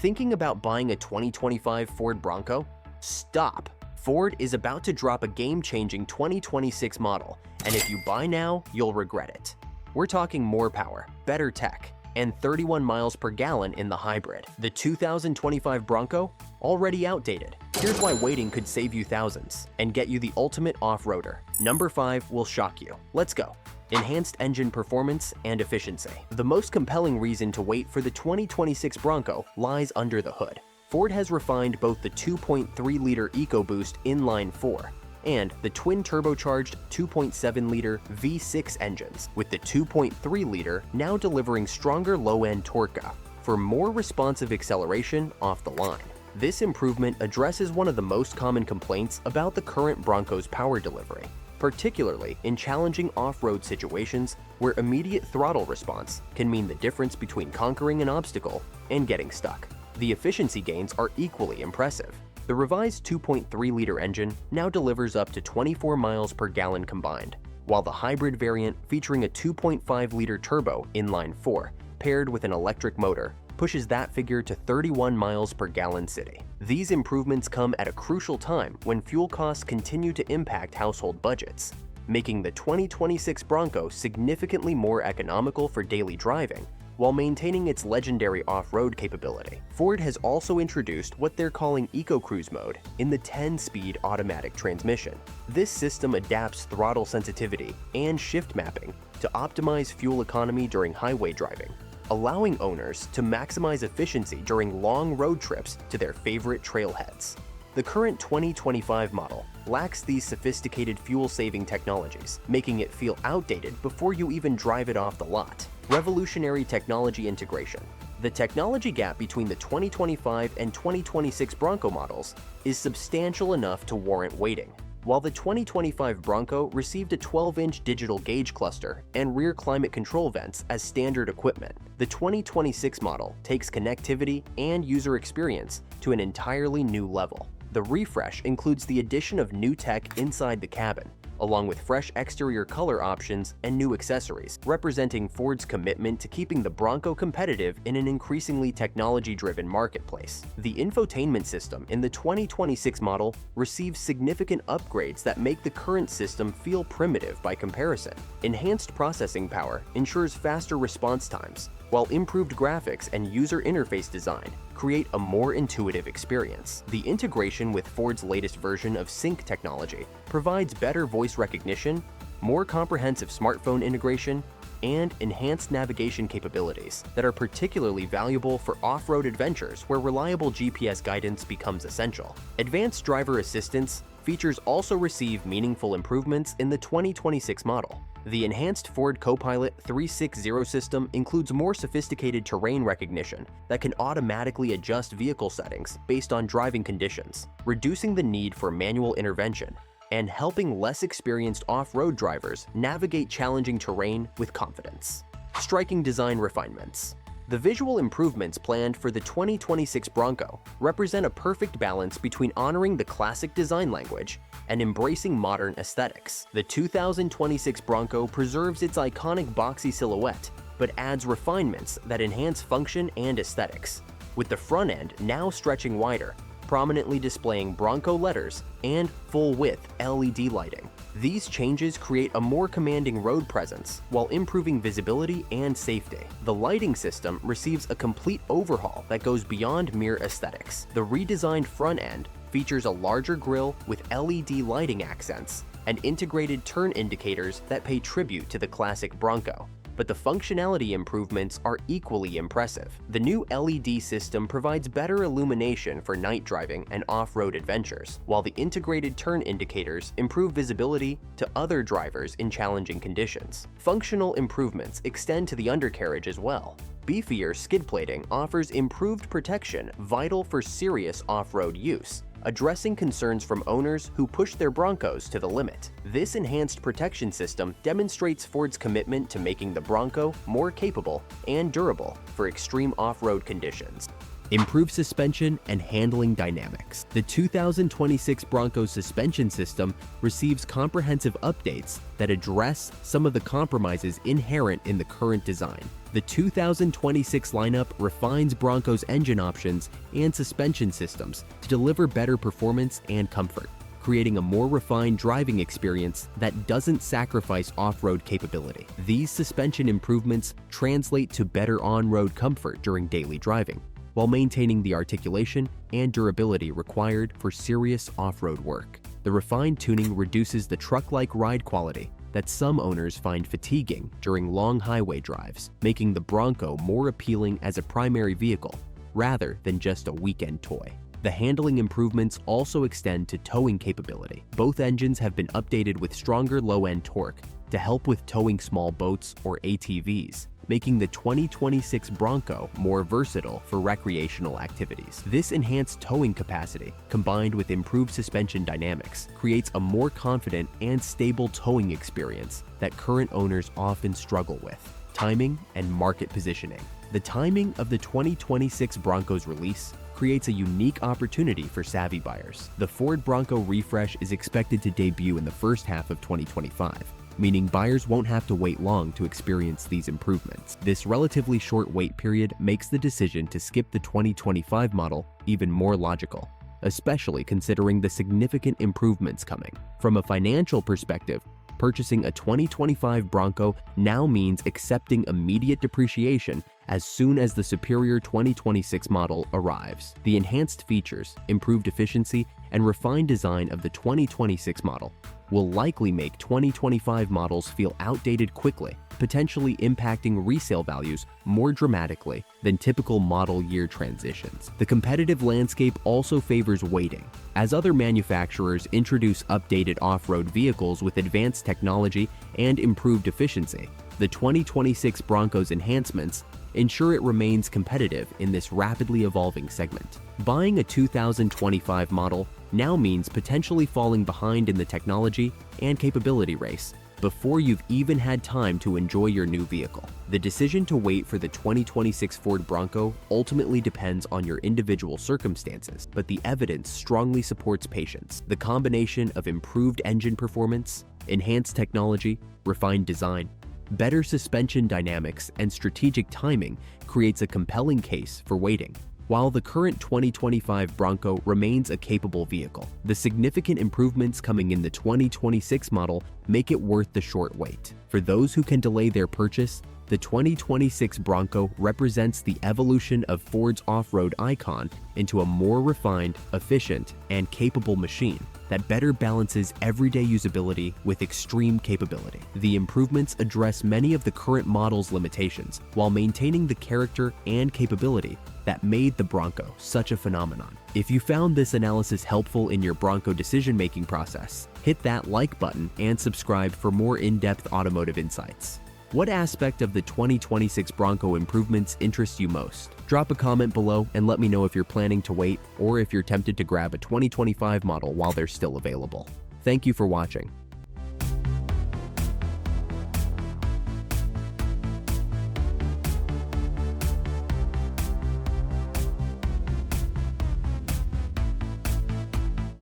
Thinking about buying a 2025 Ford Bronco? Stop! Ford is about to drop a game-changing 2026 model, and if you buy now, you'll regret it. We're talking more power, better tech, and 31 miles per gallon in the hybrid. The 2025 Bronco? Already outdated. Here's why waiting could save you thousands and get you the ultimate off-roader. Number 5 will shock you. Let's go. Enhanced engine performance and efficiency. The most compelling reason to wait for the 2026 Bronco lies under the hood. Ford has refined both the 2.3-liter EcoBoost inline-4 and the twin-turbocharged 2.7-liter V6 engines, with the 2.3-liter now delivering stronger low-end torque for more responsive acceleration off the line. This improvement addresses one of the most common complaints about the current Bronco's power delivery, particularly in challenging off-road situations where immediate throttle response can mean the difference between conquering an obstacle and getting stuck. The efficiency gains are equally impressive. The revised 2.3-liter engine now delivers up to 24 miles per gallon combined, while the hybrid variant featuring a 2.5-liter turbo inline-4 paired with an electric motor pushes that figure to 31 miles per gallon city. These improvements come at a crucial time when fuel costs continue to impact household budgets, making the 2026 Bronco significantly more economical for daily driving while maintaining its legendary off-road capability. Ford has also introduced what they're calling EcoCruise mode in the 10-speed automatic transmission. This system adapts throttle sensitivity and shift mapping to optimize fuel economy during highway driving, allowing owners to maximize efficiency during long road trips to their favorite trailheads. The current 2025 model lacks these sophisticated fuel-saving technologies, making it feel outdated before you even drive it off the lot. Revolutionary technology integration. The technology gap between the 2025 and 2026 Bronco models is substantial enough to warrant waiting. While the 2025 Bronco received a 12-inch digital gauge cluster and rear climate control vents as standard equipment, the 2026 model takes connectivity and user experience to an entirely new level. The refresh includes the addition of new tech inside the cabin, along with fresh exterior color options and new accessories, representing Ford's commitment to keeping the Bronco competitive in an increasingly technology-driven marketplace. The infotainment system in the 2026 model receives significant upgrades that make the current system feel primitive by comparison. Enhanced processing power ensures faster response times, while improved graphics and user interface design create a more intuitive experience. The integration with Ford's latest version of Sync technology provides better voice recognition, more comprehensive smartphone integration, and enhanced navigation capabilities that are particularly valuable for off-road adventures where reliable GPS guidance becomes essential. Advanced driver assistance features also receive meaningful improvements in the 2026 model. The enhanced Ford Copilot 360 system includes more sophisticated terrain recognition that can automatically adjust vehicle settings based on driving conditions, reducing the need for manual intervention and helping less experienced off-road drivers navigate challenging terrain with confidence. Striking design refinements. The visual improvements planned for the 2026 Bronco represent a perfect balance between honoring the classic design language and embracing modern aesthetics. The 2026 Bronco preserves its iconic boxy silhouette, but adds refinements that enhance function and aesthetics, with the front end now stretching wider, prominently displaying Bronco letters and full-width LED lighting. These changes create a more commanding road presence while improving visibility and safety. The lighting system receives a complete overhaul that goes beyond mere aesthetics. The redesigned front end features a larger grille with LED lighting accents and integrated turn indicators that pay tribute to the classic Bronco. But the functionality improvements are equally impressive. The new LED system provides better illumination for night driving and off-road adventures, while the integrated turn indicators improve visibility to other drivers in challenging conditions. Functional improvements extend to the undercarriage as well. Beefier skid plating offers improved protection vital for serious off-road use, addressing concerns from owners who push their Broncos to the limit. This enhanced protection system demonstrates Ford's commitment to making the Bronco more capable and durable for extreme off-road conditions. Improved suspension and handling dynamics. The 2026 Bronco suspension system receives comprehensive updates that address some of the compromises inherent in the current design. The 2026 lineup refines Bronco's engine options and suspension systems to deliver better performance and comfort, creating a more refined driving experience that doesn't sacrifice off-road capability. These suspension improvements translate to better on-road comfort during daily driving, while maintaining the articulation and durability required for serious off-road work. The refined tuning reduces the truck-like ride quality that some owners find fatiguing during long highway drives, making the Bronco more appealing as a primary vehicle rather than just a weekend toy. The handling improvements also extend to towing capability. Both engines have been updated with stronger low-end torque to help with towing small boats or ATVs, making the 2026 Bronco more versatile for recreational activities. This enhanced towing capacity, combined with improved suspension dynamics, creates a more confident and stable towing experience that current owners often struggle with. Timing and market positioning. The timing of the 2026 Bronco's release creates a unique opportunity for savvy buyers. The Ford Bronco refresh is expected to debut in the first half of 2025, meaning buyers won't have to wait long to experience these improvements. This relatively short wait period makes the decision to skip the 2025 model even more logical, especially considering the significant improvements coming. From a financial perspective, purchasing a 2025 Bronco now means accepting immediate depreciation as soon as the superior 2026 model arrives. The enhanced features, improved efficiency, and refined design of the 2026 model will likely make 2025 models feel outdated quickly, potentially impacting resale values more dramatically than typical model year transitions. The competitive landscape also favors waiting. As other manufacturers introduce updated off-road vehicles with advanced technology and improved efficiency, the 2026 Bronco's enhancements ensure it remains competitive in this rapidly evolving segment. Buying a 2025 model now means potentially falling behind in the technology and capability race before you've even had time to enjoy your new vehicle. The decision to wait for the 2026 Ford Bronco ultimately depends on your individual circumstances, but the evidence strongly supports patience. The combination of improved engine performance, enhanced technology, refined design, better suspension dynamics, and strategic timing creates a compelling case for waiting. While the current 2025 Bronco remains a capable vehicle, the significant improvements coming in the 2026 model make it worth the short wait. For those who can delay their purchase, the 2026 Bronco represents the evolution of Ford's off-road icon into a more refined, efficient, and capable machine that better balances everyday usability with extreme capability. The improvements address many of the current model's limitations while maintaining the character and capability that made the Bronco such a phenomenon. If you found this analysis helpful in your Bronco decision-making process, hit that like button and subscribe for more in-depth automotive insights. What aspect of the 2026 Bronco improvements interests you most? Drop a comment below and let me know if you're planning to wait or if you're tempted to grab a 2025 model while they're still available. Thank you for watching.